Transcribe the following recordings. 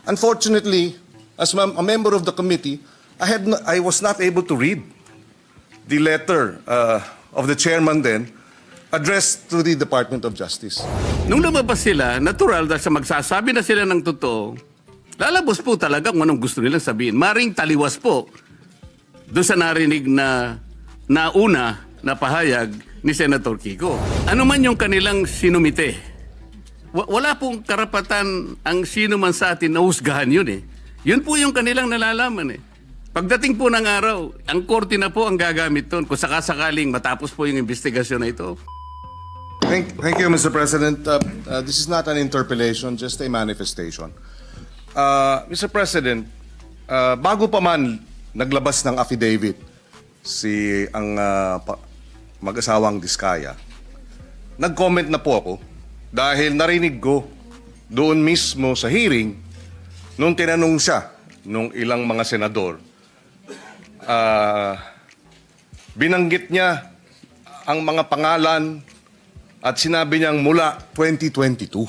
Unfortunately, as a member of the committee, I was not able to read the letter of the chairman then addressed to the Department of Justice. Nung lumabas sila, natural dahil sa magsasabi na sila ng totoo, lalabas po talaga kung anong gusto nilang sabihin. Maring taliwas po doon sa narinig na nauna na pahayag ni Senator Kiko. Ano man yung kanilang sinumite, wala pong karapatan ang sino man sa atin na husgahan yun eh. Yun po yung kanilang nalalaman eh. Pagdating po ng araw, ang korte na po ang gagamit doon kung sakasakaling matapos po yung investigasyon na ito. Thank you, Mr. President. This is not an interpellation, just a manifestation. Mr. President, bago pa man naglabas ng affidavit ang mag-asawang Diskaya, nag-comment na po ako dahil narinig ko doon mismo sa hearing nung tinanong siya nung ilang mga senador. Binanggit niya ang mga pangalan at sinabi niyang mula 2022.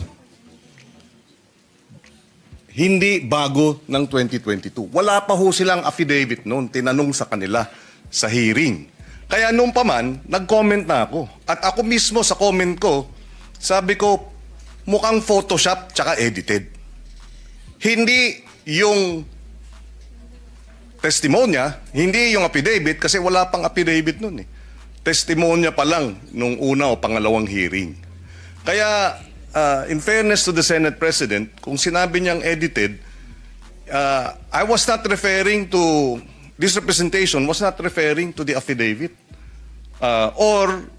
Hindi bago ng 2022. Wala pa ho silang affidavit noon, tinanong sa kanila sa hearing. Kaya noon pa man, nag-comment na ako. At ako mismo sa comment ko, sabi ko, mukhang Photoshop tsaka edited. Hindi yung testimonya, hindi yung affidavit kasi wala pang affidavit noon eh. Testimonya pa lang nung una o pangalawang hearing. Kaya, in fairness to the Senate President, kung sinabi niyang edited, I was not referring to, this representation was not referring to the affidavit or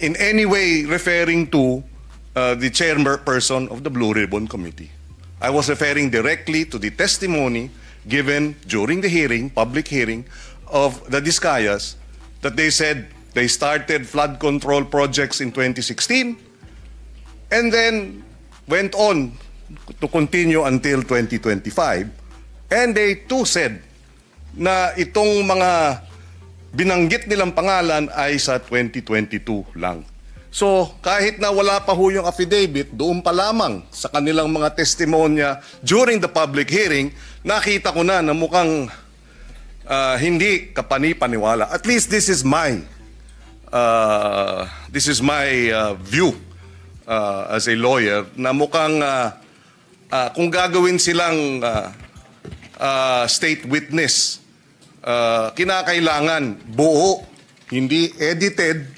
in any way referring to the chairperson of the Blue Ribbon Committee. I was referring directly to the testimony given during the hearing, public hearing, of the Diskayas, that they said they started flood control projects in 2016 and then went on to continue until 2025. And they too said na itong mga binanggit nilang pangalan ay sa 2022 lang. So kahit na wala pa ho yung affidavit, doon pa lamang sa kanilang mga testimonya during the public hearing, nakita ko na mukhang hindi kapani-paniwala. At least this is my view as a lawyer na mukhang kung gagawin silang state witness, kinakailangan buo, hindi edited.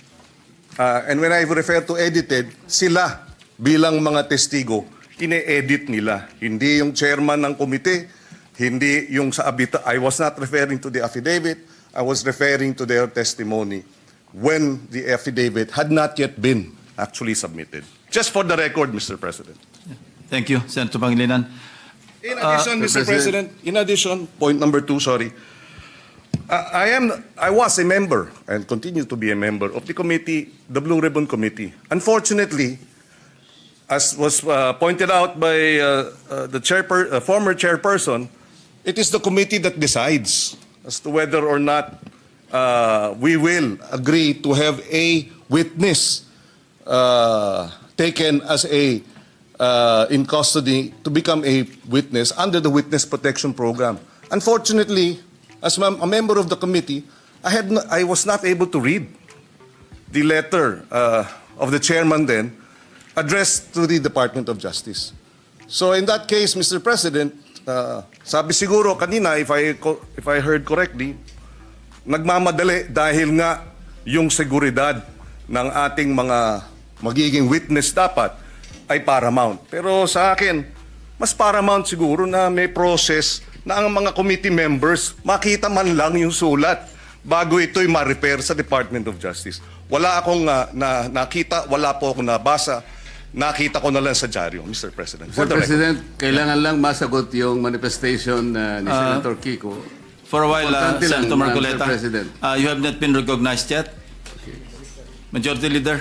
And when I refer to edited, sila bilang mga testigo, ine-edit nila. Hindi yung chairman ng komite, hindi yung sa abita. I was not referring to the affidavit. I was referring to their testimony when the affidavit had not yet been actually submitted. Just for the record, Mr. President. Thank you, Senator Pangilinan. In addition, Mr. President, in addition, point number 2, sorry. I was a member and continue to be a member of the committee, the Blue Ribbon Committee. Unfortunately, as was pointed out by the former chairperson, it is the committee that decides as to whether or not we will agree to have a witness taken as in custody to become a witness under the Witness Protection Program. Unfortunately, as a member of the committee, I was not able to read the letter of the chairman then addressed to the Department of Justice. So in that case, Mr. President, sabi siguro kanina, if I heard correctly, nagmamadali dahil nga yung seguridad ng ating mga magiging witness dapat ay paramount. Pero sa akin, mas paramount siguro na may process na ang mga committee members makita man lang yung sulat bago ito'y ma-repair sa Department of Justice. Wala akong nakita, wala po akong nabasa. Nakita ko na lang sa dyaryo, Mr. President. Mr. President, kailangan lang masagot yung manifestation ni Senator Kiko. For a while, Importante lang, Senator Marcoleta, Mr. President. You have not been recognized yet. Majority Leader.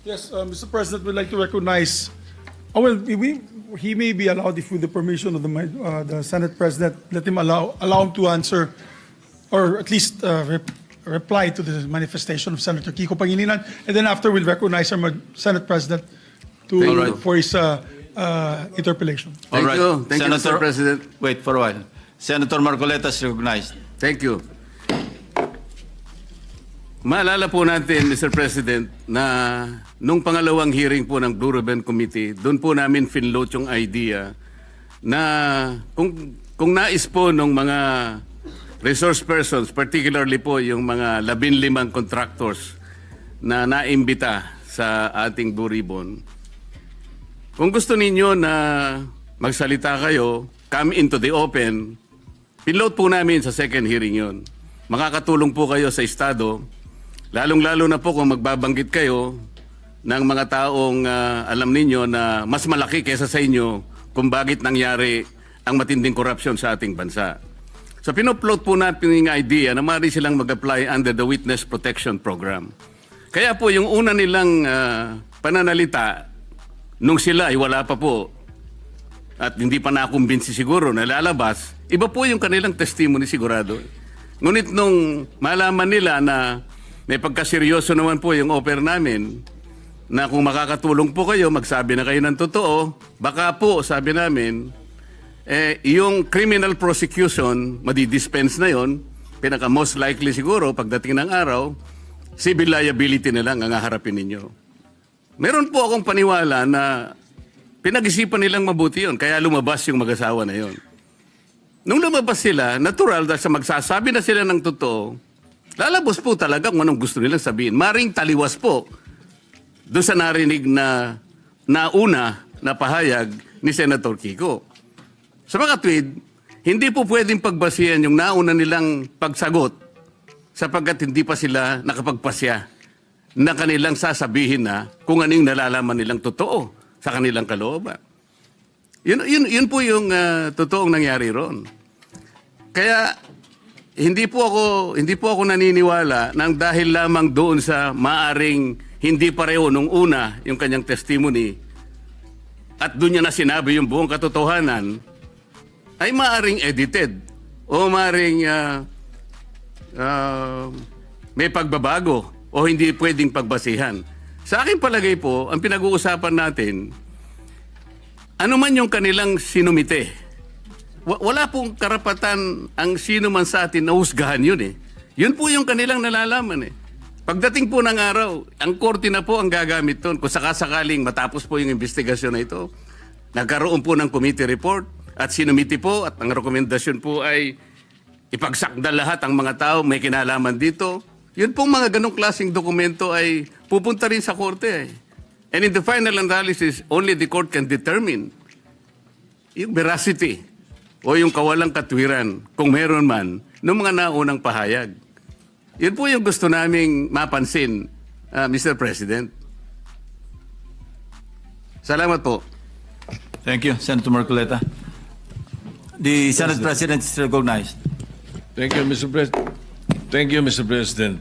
Yes, Mr. President, we'd like to recognize. Well, he may be allowed, if with the permission of the Senate President, let him allow him to answer, or at least reply to the manifestation of Senator Kiko Pangilinan, and then after we'll recognize our Senate President for his interpellation. Thank All right. you. Thank you, Mr. President. Wait for a while. Senator Marcoleta is recognized. Thank you. Maalala po natin, Mr. President, na nung pangalawang hearing po ng Blue Ribbon Committee, doon po namin finload yung idea na kung nais po ng mga resource persons, particularly po yung mga 15 contractors na naimbita sa ating Blue Ribbon, kung gusto ninyo na magsalita kayo, come into the open, pinload po namin sa second hearing yon. Makakatulong po kayo sa Estado, lalong-lalo na po kung magbabanggit kayo ng mga taong alam ninyo na mas malaki kaysa sa inyo kung bakit nangyari ang matinding korupsyon sa ating bansa. So pinupload po natin yung idea na maaari silang mag-apply under the Witness Protection Program. Kaya po yung una nilang pananalita, nung sila ay wala pa po at hindi pa nakumbinsi siguro na lalabas, iba po yung kanilang testimony sigurado. Ngunit nung malaman nila na may pagkaseryoso naman po yung offer namin, na kung makakatulong po kayo, magsabi na kayo ng totoo, baka po, sabi namin, yung criminal prosecution, madidispense na yon, pinaka most likely siguro, pagdating ng araw, civil liability na lang ang haharapin ninyo. Meron po akong paniwala na pinag-isipan nilang mabuti yon, kaya lumabas yung mag-asawa na yon. Nung lumabas sila, natural dahil sa magsasabi na sila ng totoo, lalabas po talaga kung anong gusto nilang sabihin. Maring taliwas po doon sa narinig na nauna na pahayag ni Senator Kiko. Sa mga tweet, hindi po pwedeng pagbasihan yung nauna nilang pagsagot sapagkat hindi pa sila nakapagpasya na kanilang sasabihin na kung ano yung nalalaman nilang totoo sa kanilang kalooban. Yun po yung totoong nangyari ron. Kaya hindi po ako naniniwala nang dahil lamang doon sa maaring hindi pareho nung una yung kanyang testimony at doon niya na sinabi yung buong katotohanan, ay maaring edited o maaring may pagbabago o hindi pwedeng pagbasihan. Sa aking palagay po, ang pinag-uusapan natin, ano man yung kanilang sinumite, wala pong karapatan ang sino man sa atin na husgahan yun eh. Yun po yung kanilang nalalaman eh. Pagdating po ng araw, ang korte na po ang gagamit doon. Kung sakasakaling matapos po yung investigasyon na ito, nagkaroon po ng committee report at sinumiti po at ang rekomendasyon po ay ipagsakda lahat ang mga tao may kinalaman dito. Yun pong mga ganong klaseng dokumento ay pupunta rin sa korte eh. And in the final analysis, only the court can determine yung veracity o yung kawalang katwiran, kung meron man, ng mga naunang pahayag. Yun po yung gusto naming mapansin, Mr. President. Salamat po. Thank you, Senator Marcoleta. The Senate President is recognized. Thank you, Mr. President.